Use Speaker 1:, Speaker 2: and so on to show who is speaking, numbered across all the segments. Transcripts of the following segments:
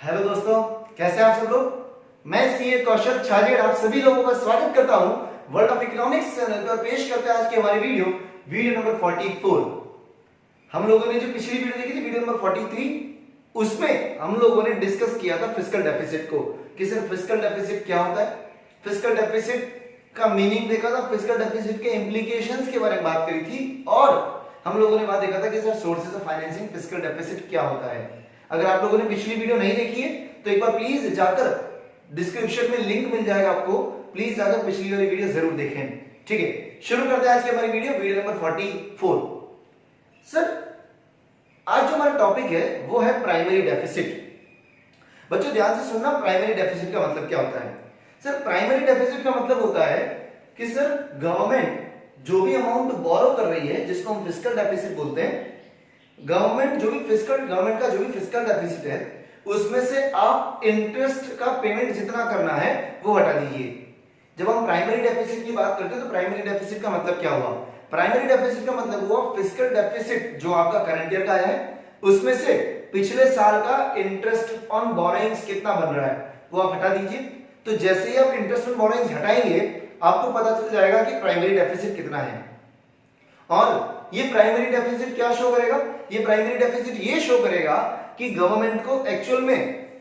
Speaker 1: Hello दोस्तों, कैसे हैं आप सब लोग। मैं सीए कौशल छाजेड़ आप सभी लोगों का स्वागत करता हूं वर्ल्ड ऑफ इकोनॉमिक्स चैनल पर। पेश करते हैं आज की हमारी वीडियो नंबर 44। हम लोगों ने जो पिछली वीडियो देखी थी वीडियो नंबर 43, उसमें हम लोगों ने डिस्कस किया था फिस्कल डेफिसिट को कि सर फिस्कल डेफिसिट क्या होता है, फिस्कल डेफिसिट का मीनिंग देखा था, फिस्कल डेफिसिट के इंप्लीकेशंस के बारे में बात करी थी और हम लोगों ने बात देखा था कि sir sources of financing fiscal deficit क्या होता है। अगर आप लोगों ने पिछली वीडियो नहीं देखी है तो एक बार प्लीज जाकर डिस्क्रिप्शन में लिंक मिल जाएगा आपको, प्लीज जाकर पिछली वाली वीडियो जरूर देखें। ठीक है, शुरू करते हैं आज की हमारी वीडियो नंबर 44। सर आज जो हमारा टॉपिक है वो है प्राइमरी डेफिसिट। बच्चों ध्यान से सुनना, प्राइमरी डेफिसिट का मतलब क्या होता है। सर प्राइमरी डेफिसिट का मतलब होता है कि सर गवर्नमेंट जो भी अमाउंट बोरो कर रही है जिसको हम फिस्कल डेफिसिट बोलते हैं, गवर्नमेंट का जो भी फिस्कल डेफिसिट है उसमें से आप इंटरेस्ट का पेमेंट जितना करना है वो हटा दीजिए। जब हम प्राइमरी डेफिसिट की बात करते हैं तो प्राइमरी डेफिसिट का मतलब क्या हुआ, प्राइमरी डेफिसिट का मतलब हुआ फिस्कल डेफिसिट जो आपका करंट ईयर का है उसमें से पिछले साल का इंटरेस्ट ऑन बोरोइंग्स कितना बन रहा है वो आप हटा दीजिए। तो जैसे ही आप इंटरेस्ट ऑन बोरोइंग्स हटाएंगे आपको पता चल जाएगा कि प्राइमरी डेफिसिट कितना है। और ये प्राइमरी डेफिसिट क्या शो करेगा, ये प्राइमरी डेफिसिट ये शो करेगा कि गवर्नमेंट को एक्चुअल में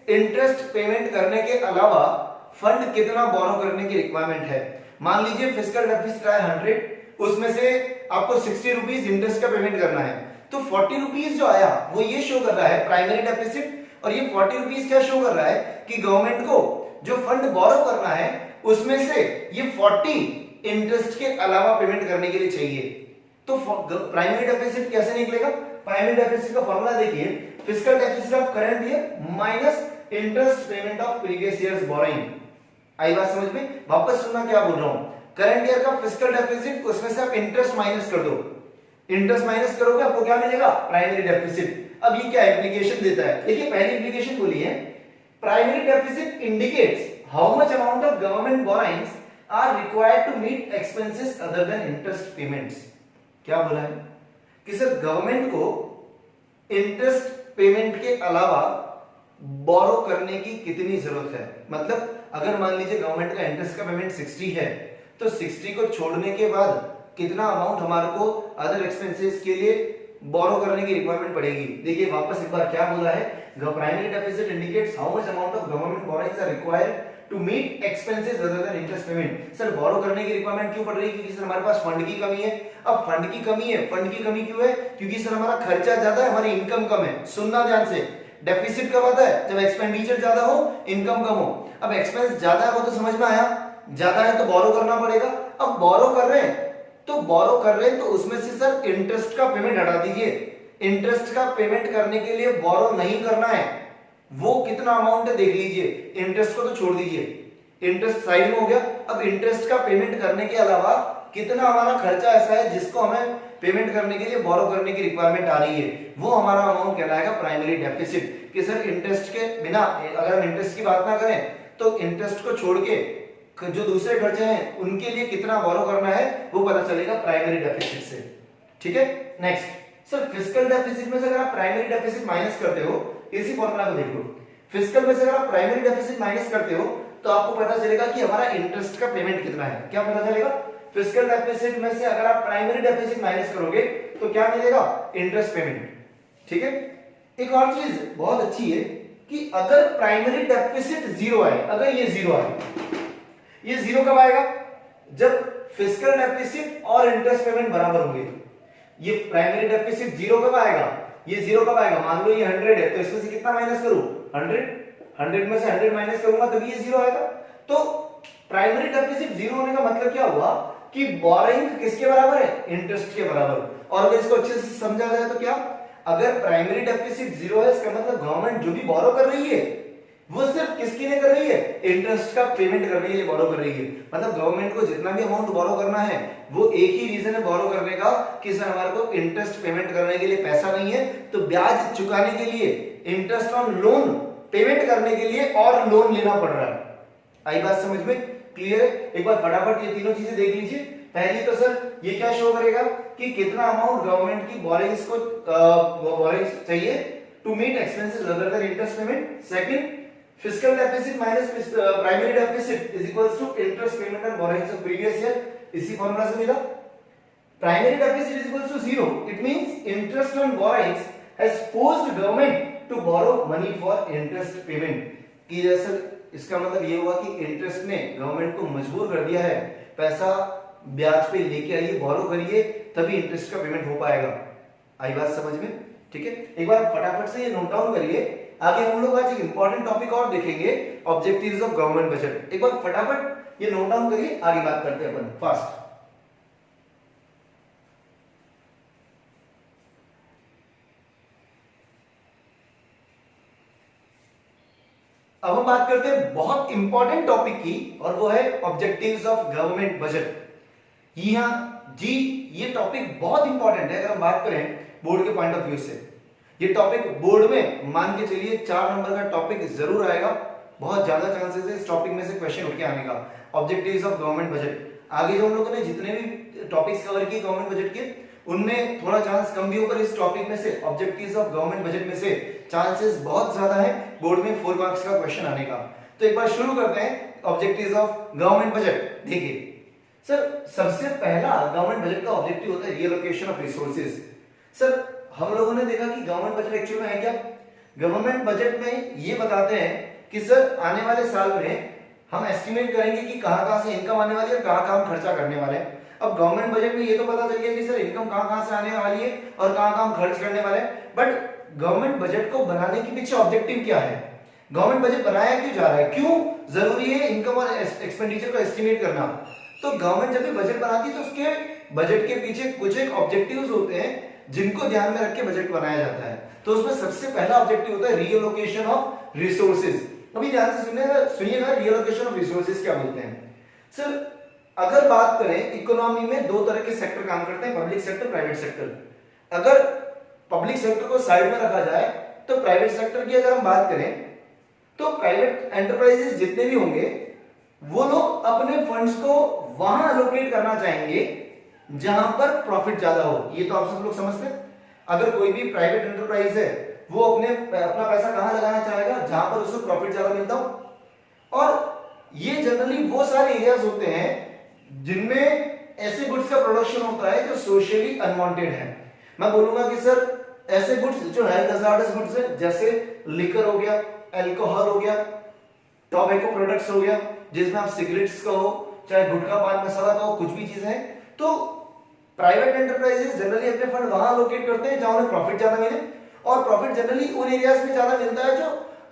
Speaker 1: इंटरेस्ट पेमेंट करने के अलावा फंड कितना बोरो करने की रिक्वायरमेंट है। मान लीजिए फिस्कल डेफिसिट है 100, उसमें से आपको 60 रुपीज इंटरेस्ट का पेमेंट करना है, तो 40 रुपीज जो आया वो ये शो कर रहा है प्राइमरी डेफिसिट, और ये 40 रुपीज क्या शो कर रहा है कि गवर्नमेंट को जो फंड बोरो करना है उसमें से ये 40 इंटरेस्ट के अलावा पेमेंट करने के लिए चाहिए। तो प्राइमरी डेफिसिट कैसे निकलेगा, प्राइमरी डेफिसिट का फॉर्मूला देखिए, fiscal deficit of current year minus interest payment of previous years borrowing. आई बात समझ में, वापस सुनना क्या बोल रहा हूं। करंट ईयर का फिस्कल डेफिसिट, उसमें से आप इंटरेस्ट माइनस कर दो, इंटरेस्ट माइनस करोगे आपको क्या मिलेगा, प्राइमरी डेफिसिट। अब ये क्या इंप्लीकेशन देता है, देखिए पहली इंप्लीकेशन बोली है, primary deficit indicates how much amount of government borrowings are required to meet expenses other than interest payments. क्या बोला है कि सर गवर्नमेंट को इंटरेस्ट पेमेंट के अलावा बोरो करने की कितनी जरूरत है। मतलब अगर मान लीजिए गवर्नमेंट का इंटरेस्ट का पेमेंट 60 है तो 60 को छोड़ने के बाद कितना अमाउंट हमारे को अदर एक्सपेंसेस के लिए बोरो करने की रिक्वायरमेंट पड़ेगी। देखिए वापस एक बार क्या बोला है, primary deficit indicates how much amount of government borrowings are required to meet expenses other than interest payment. Sir borrow करने की रिक्वायरमेंट क्यों पड़ रही है, क्योंकि सर हमारे पास फंड की कमी है। अब फंड की कमी है, फंड की कमी क्यों है, क्योंकि सर हमारा खर्चा ज्यादा है, हमारी इनकम कम है। सुनना ध्यान से, डेफिसिट कब आता है, जब एक्सपेंडिचर ज्यादा हो इनकम कम हो। अब एक्सपेंस ज्यादा है वो तो समझ में आया, ज्यादा है तो बोरो करना पड़ेगा। अब बोरो कर रहे हैं तो उसमें से सर इंटरेस्ट का पेमेंट हटा दीजिए। इंटरेस्ट का पेमेंट करने के लिए बोरो नहीं करना है, वो कितना अमाउंट है देख लीजिए, इंटरेस्ट को तो छोड़ दीजिए, इंटरेस्ट साइड में हो गया। अब इंटरेस्ट का पेमेंट करने के अलावा कितना हमारा खर्चा ऐसा है जिसको हमें पेमेंट करने के लिए बोरो करने की रिक्वायरमेंट आ रही है, वो हमारा अमाउंट कहलाएगा प्राइमरी डेफिसिट। कि सर इंटरेस्ट के बिना, अगर हम इंटरेस्ट की बात ना करें तो इंटरेस्ट को छोड़ के जो दूसरे खर्चे हैं उनके लिए कितना बोरो करना है वो पता चलेगा प्राइमरी डेफिसिट से। ठीक है, नेक्स्ट सर फिस्कल डेफिसिट में से अगर आप प्राइमरी डेफिसिट माइनस करते हो, इसी फॉर्मूला को देख लो, फिस्कल में से अगर आप प्राइमरी डेफिसिट माइनस करते हो तो आपको पता चलेगा कि हमारा इंटरेस्ट का पेमेंट कितना है। क्या पता चलेगा, फिस्कल डेफिसिट में से अगर आप प्राइमरी डेफिसिट माइनस करोगे तो क्या मिलेगा, इंटरेस्ट पेमेंट। ठीक है, एक और चीज बहुत अच्छी है कि अगर प्राइमरी डेफिसिट जीरो आए, अगर ये जीरो आए, ये जीरो कब आएगा, जब फिस्कल डेफिसिट और इंटरेस्ट पेमेंट बराबर होंगे। ये प्राइमरी डेफिसिट जीरो कब आएगा, ये जीरो कब आएगा, मान लो ये 100 है तो इसमें से कितना माइनस करूं, 100 में से 100 माइनस करूंगा तभी ये जीरो आएगा। तो प्राइमरी डेफिसिट जीरो होने का मतलब क्या हुआ कि बोरोइंग किसके बराबर है, इंटरेस्ट के बराबर। और अगर इसको अच्छे से समझा जाए तो क्या, अगर प्राइमरी डेफिसिट जीरो है इसका मतलब गवर्नमेंट जो भी बोरो कर रही है वो सिर्फ किसके लिए कर रही है, इंटरेस्ट का पेमेंट करने के लिए बोरो कर रही है। मतलब गवर्नमेंट को जितना भी अमाउंट बोरो करना है वो एक ही रीजन है बोरो करने का कि सर हमारे को इंटरेस्ट पेमेंट करने के लिए पैसा नहीं है, तो ब्याज चुकाने के लिए, इंटरेस्ट ऑन लोन पेमेंट करने के लिए और लोन लेना पड़ रहा है। आई बात समझ में, क्लियर है। एक बार फटाफट ये तीनों चीजें देख लीजिए। पहली तो सर ये क्या शो करेगा कि कितना अमाउंट गवर्नमेंट की बोरिंग्स को बोरिंग्स चाहिए to meet expenses other than interest payment. Second, fiscal deficit minus primary deficit is equals to interest payment and borrowings of previous year. इसी फॉर्मूला से मिला. Primary deficit is equals to 0. It means interest on borrowings has forced government to borrow money for interest payment. कि जैसे इसका मतलब ये हुआ कि इंटरेस्ट ने गवर्नमेंट को मजबूर कर दिया है, पैसा ब्याज पे लेके आइए, बोरो करिए, तभी इंटरेस्ट का पेमेंट हो पाएगा. आई बात समझ में? ठीक है, एक बार फटाफट से ये नोट डाउन करिए. आगे हम लोग आज एक इंपॉर्टेंट टॉपिक और देखेंगे, ऑब्जेक्टिव्स ऑफ गवर्नमेंट बजट. एक बार फटाफट ये नोट डाउन करिए, आगे बात करते हैं अपन फास्ट. अब हम बात करते हैं बहुत इंपॉर्टेंट टॉपिक की, और वो है ऑब्जेक्टिव्स ऑफ गवर्नमेंट बजट. जी ये टॉपिक बहुत इंपॉर्टेंट है. अगर हम बात करें बोर्ड के पॉइंट ऑफ व्यू से, ये टॉपिक बोर्ड में मान के चलिए 4 नंबर का टॉपिक जरूर आएगा. बहुत ज्यादा चांसेस है इस टॉपिक में से क्वेश्चन उठ के आने का. Objectives of government budget. आगे जो हम लोगों ने जितने भी टॉपिक्स कवर किए गवर्नमेंट बजट के, उनमें थोड़ा चांस कम भी हो, पर इस टॉपिक में से ऑब्जेक्टिव्स ऑफ गवर्नमेंट बजट में से चांसेस बहुत ज्यादा है बोर्ड में 4 मार्क्स का क्वेश्चन आने का. तो एक बार शुरू करते हैं ऑब्जेक्टिव्स ऑफ गवर्नमेंट बजट. देखिए सर, सबसे पहला गवर्नमेंट बजट का ऑब्जेक्टिव होता है रिएलोकेशन ऑफ रिसोर्सेज. सर हम लोगों ने देखा कि गवर्नमेंट बजट एक्चुअल में है क्या? गवर्नमेंट बजट में ये बताते हैं कि सर आने वाले साल में हम एस्टिमेट करेंगे कि कहां-कहां से इनकम आने वाली है और कहां-कहां हम खर्चा करने वाले हैं. अब गवर्नमेंट बजट में ये तो पता चल गया कि सर इनकम कहां-कहां से आने वाली है और कहां-कहां हम खर्च करने वाले हैं, बट गवर्नमेंट बजट को बनाने के पीछे ऑब्जेक्टिव क्या है? गवर्नमेंट बजट बनाया क्यों जा रहा है? क्यों जरूरी है इनकम और एक्सपेंडिचर को एस्टिमेट करना? तो गवर्नमेंट जब भी बजट बनाती है तो उसके बजट के पीछे कुछ एक ऑब्जेक्टिव्स होते हैं जिनको ध्यान में रख के बजट बनाया जाता है. तो उसमें सबसे पहला ऑब्जेक्टिव होता है रीएलोकेशन ऑफ रिसोर्सेज. अभी ध्यान से सुनिएगा रीएलोकेशन ऑफ रिसोर्सेज क्या बोलते हैं. सर अगर बात करें इकोनॉमी में 2 तरह के सेक्टर काम करते हैं, पब्लिक सेक्टर, प्राइवेट सेक्टर. अगर पब्लिक सेक्टर को साइड में रखा जाए तो प्राइवेट सेक्टर की अगर हम बात करें तो प्राइवेट एंटरप्राइजेस जितने भी होंगे वो लोग अपने फंड्स को वहां एलोकेट करना चाहेंगे जहां पर प्रॉफिट ज्यादा हो. ये तो आप सब लोग समझते हैं. अगर कोई भी प्राइवेट एंटरप्राइज है वो अपना पैसा कहां लगाना चाहेगा? जहां पर उसको प्रॉफिट ज्यादा मिलता हो. और ये जनरली वो सारे एरियाज होते हैं जिनमें ऐसे गुड्स का प्रोडक्शन होता है जो सोशली अनवांटेड है. मैं बोलूंगा कि सर ऐसे गुड्स जो हेल्थ हजार्डस गुड्स है, जैसे लिकर हो गया, अल्कोहल हो गया, टोबैको प्रोडक्ट्स हो गया, जिसमें आप सिगरेट्स का हो, चाहे गुटखा, पान मसाला का हो, कुछ भी चीज है, तो प्राइवेट एंटरप्राइजेस जनरली अपने फंड वहां लोकेट करते हैं जहां उन्हें प्रॉफिट ज्यादा मिले. और प्रॉफिट जनरली उन एरियाज में ज्यादा मिलता है जो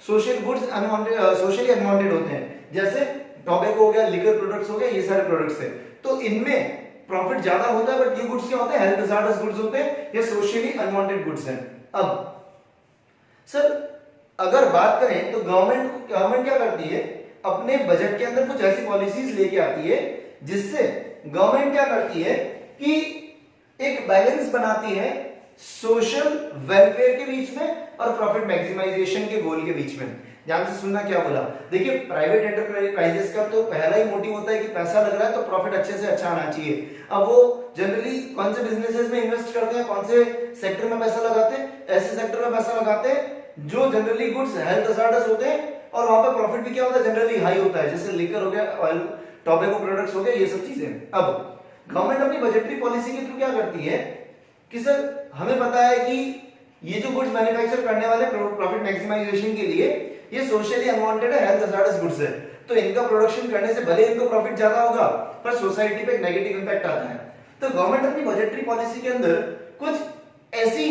Speaker 1: social goods unwanted, socially unwanted होते हैं. जैसे टोबैको हो गया, लिकर प्रोडक्ट्स हो गए, ये सारे प्रोडक्ट्स है. तो इनमें प्रॉफिट ज्यादा होता है, बट ये गुड्स क्या होते हैं? हेल्थ हजार्डस गुड्स होते हैं, ये सोशली अनवांटेड गुड्स हैं. अब सर अगर बात करें तो गवर्नमेंट क्या करती है? अपने बजट के अंदर कुछ ऐसी पॉलिसीज लेके आती है जिससे गवर्नमेंट क्या करती है कि एक बैलेंस बनाती है सोशल वेलफेयर के बीच में और प्रॉफिट मैक्सिमाइजेशन के गोल के बीच में. ध्यान से सुनना क्या बोला. देखिए प्राइवेट एंटरप्राइजेस का तो पहला ही मोटिव होता है कि पैसा लग रहा है तो प्रॉफिट अच्छे से अच्छा आना चाहिए. अब वो जनरली कौन से बिजनेसेस में इन्वेस्ट करते हैं, कौन से सेक्टर में पैसा लगाते हैं? ऐसे सेक्टर में पैसा लगाते हैं जो जनरली गुड्स हेल्थ हजार्डस होते हैं और वहां पे प्रॉफिट भी क्या होता है? जनरली हाई होता है. जैसे लिकर हो गया, ऑयल, टोबैको प्रोडक्ट्स हो गए, ये सब चीजें. अब गवर्नमेंट अपनी बजटरी पॉलिसी के थ्रू क्या करती है कि सर हमें पता है कि ये जो गुड्स मैन्युफैक्चर करने वाले प्रॉफिट मैक्सिमाइजेशन के लिए ये सोशली अनवांटेड है, हेल्थ हजार्डस गुड्स है, तो इनका प्रोडक्शन करने से भले इनको प्रॉफिट ज्यादा होगा पर सोसाइटी पे एक नेगेटिव इंपैक्ट आता है. तो गवर्नमेंट अपनी बजटरी पॉलिसी के अंदर कुछ ऐसी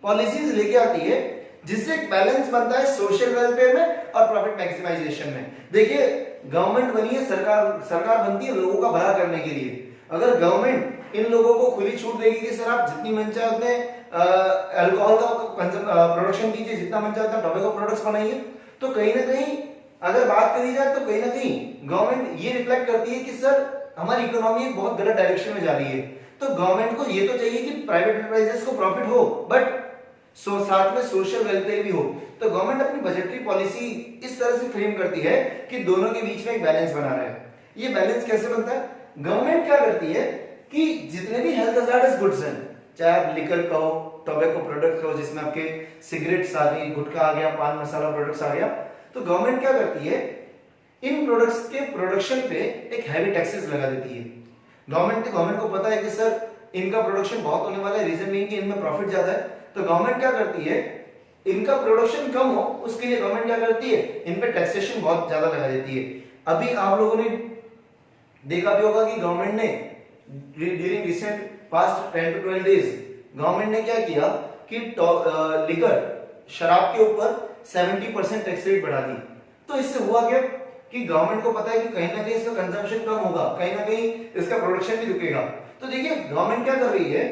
Speaker 1: पॉलिसीज लेके आती है जिससे एक बैलेंस बनता है सोशल वेलफेयर में और प्रॉफिट मैक्सिमाइजेशन में. देखिए गवर्नमेंट बनी है, सरकार बनती है लोगों का भला करने के लिए. अगर गवर्नमेंट इन लोगों को खुली छूट देगी कि सर आप जितनी मन चाहे उतने अल्कोहल का प्रोडक्शन कीजिए, जितना मन चाहे उतना टोबैको प्रोडक्ट्स बनाइए, तो कहीं ना कहीं अगर बात करी जाए तो कहीं ना कहीं गवर्नमेंट ये रिफ्लेक्ट करती है कि सर हमारी इकोनॉमी एक बहुत गलत डायरेक्शन में जा रही है. तो गवर्नमेंट को ये तो चाहिए कि प्राइवेट एंटरप्राइजेस को प्रॉफिट हो, बट साथ में सोशल वेलफेयर भी हो. तो गवर्नमेंट अपनी बजटरी पॉलिसी इस तरह से फ्रेम करती है कि दोनों के बीच में एक बैलेंस बना रहा है. ये बैलेंस कैसे बनता है? गवर्नमेंट क्या करती है कि जितने भी हेल्थ हजार्डस गुड्स हैं, चाहे आप लिकर का हो, टोबैको प्रोडक्ट हो, जिसमें आपके सिगरेट्स आ गई, गुटखा आ गया, पान मसाला प्रोडक्ट्स आ गया, तो गवर्नमेंट क्या करती है, इन प्रोडक्ट्स के प्रोडक्शन पे एक हैवी टैक्सेस लगा देती है। गवर्नमेंट को पता है कि सर इनका प्रोडक्शन बहुत होने वाला है, रीजन बीइंग कि इनमें प्रॉफिट ज्यादा है, तो गवर्नमेंट क्या करती है, इनका प्रोडक्शन कम हो उसके लिए गवर्नमेंट क्या करती है, इन पे टैक्सेशन बहुत ज्यादा लगा देती है। अभी आप लोगों ने देखा भी होगा कि गवर्नमेंट ने during recent past 10 to 12 days government ने क्या किया कि लिकर शराब के ऊपर 70% टैक्स रेट बढ़ा दी। तो इससे हुआ क्या कि गवर्नमेंट को पता है कि कहीं ना कहीं इसका कंजम्पशन कम होगा, कहीं ना कहीं इसका प्रोडक्शन भी रुकेगा। तो देखिए गवर्नमेंट क्या कर रही है,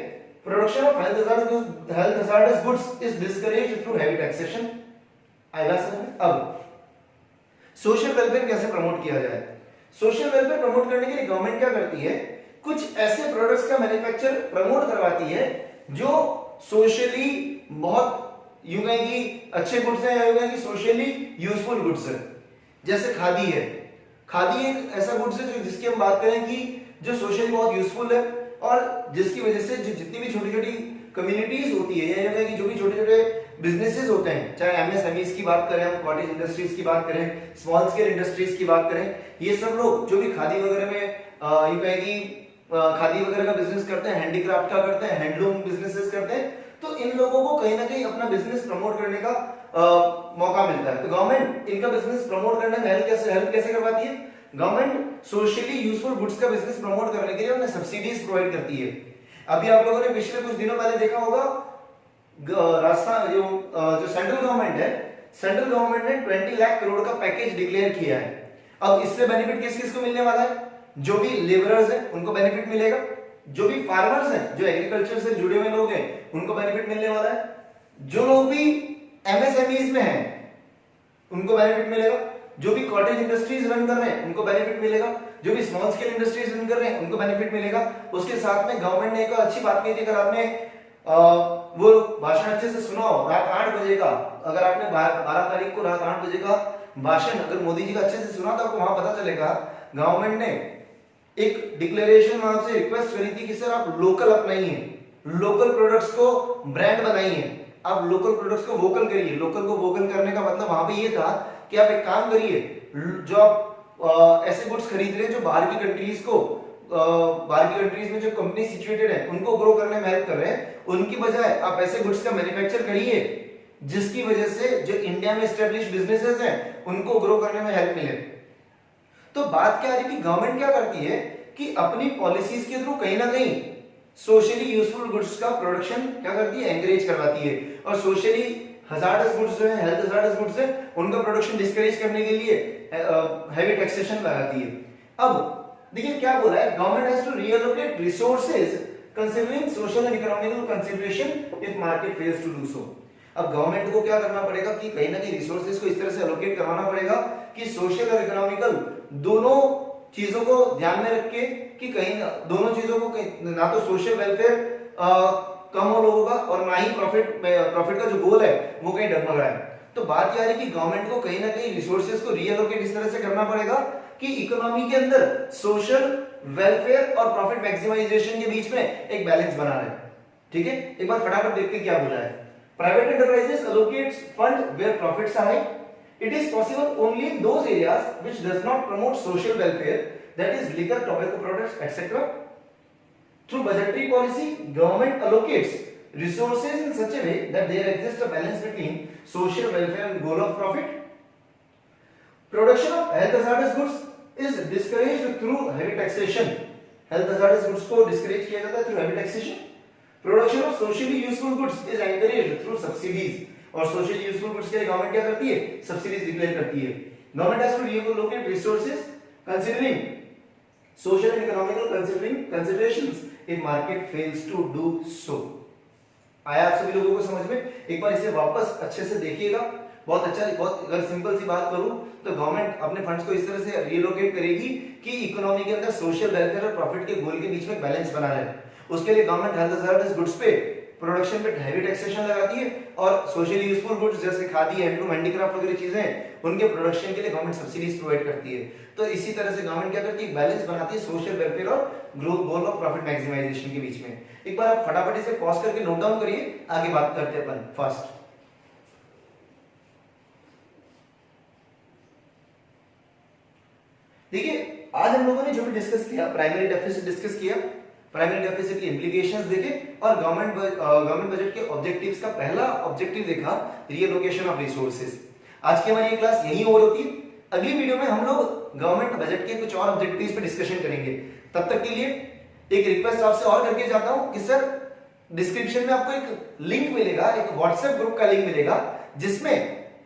Speaker 1: production of health hazardous goods is discouraged through heavy taxation. आएगा समझ में? अब सोशल वेलफेयर कैसे प्रमोट किया जाए? सोशल वेलफेयर प्रमोट करने के लिए गवर्नमेंट क्या करती है, कुछ ऐसे प्रोडक्ट्स का मैन्युफैक्चर प्रमोट करवाती है जो सोशली बहुत यूं कहें कि अच्छे गुड्स हैं, यूं कहें कि सोशली यूजफुल गुड्स हैं। जैसे खादी है, खादी एक ऐसा गुड्स है जो जिसकी हम बात करें कि जो सोशली बहुत यूजफुल है और जिसकी वजह से जो जितनी भी छोटी छोटी कम्युनिटीज होती है या कि जो भी छोटे छोटे बिजनेसेस होते हैं, चाहे एमएसएमईज की बात करें, हम कॉटेज इंडस्ट्रीज की बात करें, स्मॉल स्केल इंडस्ट्रीज की बात करें, ये सब लोग जो भी खादी वगैरह में यूं कहें कि खादी वगैरह का बिजनेस करते हैं, हैंडीक्राफ्ट का करते हैं, हैंडलूम बिजनेसेस करते हैं, तो इन लोगों को कहीं ना कहीं अपना बिजनेस प्रमोट करने का मौका मिलता है। तो गवर्नमेंट इनका बिजनेस प्रमोट करने में हेल्प कैसे करवाती है? गवर्नमेंट सोशली यूजफुल गुड्स का बिजनेस प्रमोट करने के लिए उन्हें सब्सिडीज प्रोवाइड करती है। अभी आप लोगों ने पिछले कुछ दिनों पहले देखा होगा, राजस्थान जो सेंट्रल गवर्नमेंट है, सेंट्रल गवर्नमेंट ने 20 लाख करोड़ का पैकेज डिक्लेयर किया है। अब इससे बेनिफिट किस किस को मिलने वाला है? जो भी लेबरर्स हैं उनको बेनिफिट मिलेगा, जो भी फार्मर्स हैं, जो एग्रीकल्चर से जुड़े हुए लोग हैं उनको बेनिफिट मिलने वाला है, जो लोग भी एमएसएमईज में हैं उनको बेनिफिट मिलेगा, जो भी कॉटेज इंडस्ट्रीज रन कर रहे हैं उनको बेनिफिट मिलेगा, जो भी स्मॉल स्केल इंडस्ट्रीज रन कर रहे हैं उनको बेनिफिट मिलेगा। उसके साथ में गवर्नमेंट ने एक अच्छी बात कही थी, अगर आपने वो भाषण अच्छे से सुना हो, रात 8 बजे का, अगर आपने 12 तारीख को रात 8 बजे का भाषण अगर मोदी जी का अच्छे से सुना तो आपको वहां पता चलेगा गवर्नमेंट ने एक डिक्लेरेशन वहां से रिक्वेस्ट करी थी कि सर आप लोकल अपनाइए, लोकल प्रोडक्ट्स को ब्रांड बनाइए, आप लोकल प्रोडक्ट्स को वोकल करिए। लोकल को वोकल करने का मतलब वहां पे ये था कि आप एक काम करिए, जो आप ऐसे गुड्स खरीद रहे हैं जो बाहर की कंट्रीज को बाहर की कंट्रीज में जो कंपनी सिचुएटेड है उनको ग्रो करने में हेल्प कर रहे हैं, उनकी बजाय आप ऐसे गुड्स का मैन्युफैक्चर करिए जिसकी वजह से जो इंडिया में एस्टेब्लिश बिजनेसेस हैं उनको ग्रो करने में हेल्प मिले। तो बात क्या है कि गवर्नमेंट क्या करती है कि अपनी पॉलिसीज के थ्रू कहीं ना कहीं सोशली यूजफुल गुड्स का प्रोडक्शन क्या करती है, एनकरेज करवाती है, और सोशली हजार्डस गुड्स जो है, हेल्थ हजार्डस गुड्स है, उनका प्रोडक्शन डिस्करेज करने के लिए हैवी टैक्सेशन लगाती है। अब देखिए क्या बोला है, government has to reallocate resources considering social and economical consideration if market fails to do so. अब गवर्नमेंट को क्या करना पड़ेगा कि कहीं ना कहीं रिसोर्सेज को इस तरह से एलोकेट करवाना पड़ेगा कि सोशल और इकोनॉमिकल दोनों चीजों को ध्यान में रख के कि कहीं दोनों चीजों को ना तो सोशल वेलफेयर कम हो लोगों का और ना ही प्रॉफिट का जो गोल है वो कहीं डगमगा है। तो बात यह है कि गवर्नमेंट को कहीं ना कहीं रिसोर्सेज को रीअलोकेट इस तरह से करना पड़ेगा कि इकोनॉमी के अंदर सोशल वेलफेयर और प्रॉफिट मैक्सिमाइजेशन के बीच में एक बैलेंस बना रहे। ठीक है, एक बार फटाफट देखते क्या बोला है। Private enterprises allocates fund where profits are high. It is possible only in those areas which does not promote social welfare, that is liquor, tobacco products, etc. Through budgetary policy, government allocates resources in such a way that there exists a balance between social welfare and goal of profit. Production of health hazardous goods is discouraged through heavy taxation. Health hazardous goods को discourage किया जाता है through heavy taxation. Production of socially useful goods is encouraged through subsidies. और socially useful goods के लिए government क्या करती है, सब्सिडीज डिक्लेयर करती है। Government has to reallocate resources considering social and economical considerations if market fails to do so. आया आप सभी लोगों को समझ में? एक बार इसे वापस अच्छे से देखिएगा। बहुत अच्छा, बहुत अगर सिंपल सी बात करूं तो गवर्नमेंट अपने फंड्स को इस तरह से रीलोकेट करेगी कि इकोनॉमी के अंदर सोशल वेलफेयर और प्रॉफिट के गोल के बीच में बैलेंस बना रहे। उसके लिए गवर्नमेंट हेल्थ हजार्डस गुड्स पे प्रोडक्शन पे हैवी टैक्सेशन लगाती है और सोशली यूजफुल गुड्स जैसे खादी, हैंडलूम, हैंडीक्राफ्ट वगैरह चीजें हैं उनके प्रोडक्शन के लिए गवर्नमेंट सब्सिडीज प्रोवाइड करती है। तो इसी तरह से गवर्नमेंट क्या करती है, बैलेंस बनाती है सोशल वेलफेयर और growth goal of profit maximisation के बीच में। एक बार आप फटाफट इसे पॉज करके नोट डाउन करिए, आगे बात करते हैं अपन फर्स्ट। देखिए आज हम लोगों ने जो भी डिस्कस किया, प्राइमरी डेफिसिट डिस्कस किया, प्राइमरी डेफिसिट की इंप्लीकेशंस देखे और गवर्नमेंट बजट के ऑब्जेक्टिव्स का पहला ऑब्जेक्टिव देखा, रीएलोकेशन ऑफ रिसोर्सेज। आज की हमारी ये क्लास यहीं ओवर होती है। अगली वीडियो में हम लोग गवर्नमेंट बजट के कुछ और ऑब्जेक्टिव्स पे डिस्कशन करेंगे। तब तक के लिए एक रिक्वेस्ट आपसे और करके जाता हूं कि सर डिस्क्रिप्शन में आपको एक लिंक मिलेगा, एक व्हाट्सएप ग्रुप का लिंक मिलेगा जिसमें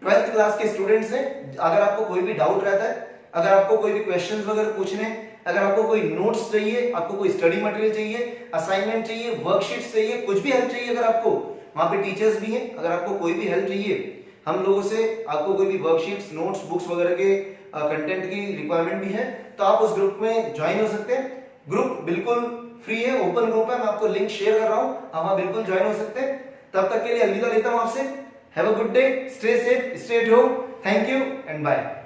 Speaker 1: 12th क्लास के स्टूडेंट्स हैं। अगर आपको कोई भी डाउट रहता है, अगर आपको कोई भी क्वेश्चंस वगैरह पूछने, अगर आपको कोई नोट्स चाहिए, आपको कोई स्टडी मटेरियल चाहिए, असाइनमेंट चाहिए, वर्कशीट्स चाहिए, कुछ भी हेल्प चाहिए, अगर आपको वहां पे टीचर्स भी हैं, अगर आपको कोई भी हेल्प चाहिए हम लोगों से, आपको कोई भी वर्कशीट्स, नोट्स, बुक्स वगैरह के कंटेंट की रिक्वायरमेंट भी है तो आप उस ग्रुप में ज्वाइन हो सकते हैं। ग्रुप बिल्कुल फ्री है, ओपन ग्रुप है, मैं आपको लिंक शेयर कर रहा हूं, आप वहां बिल्कुल ज्वाइन हो सकते हैं। तब तक के लिए अलविदा लेता हूं आपसे। Have a good day, stay safe, stay at home, thank you and bye.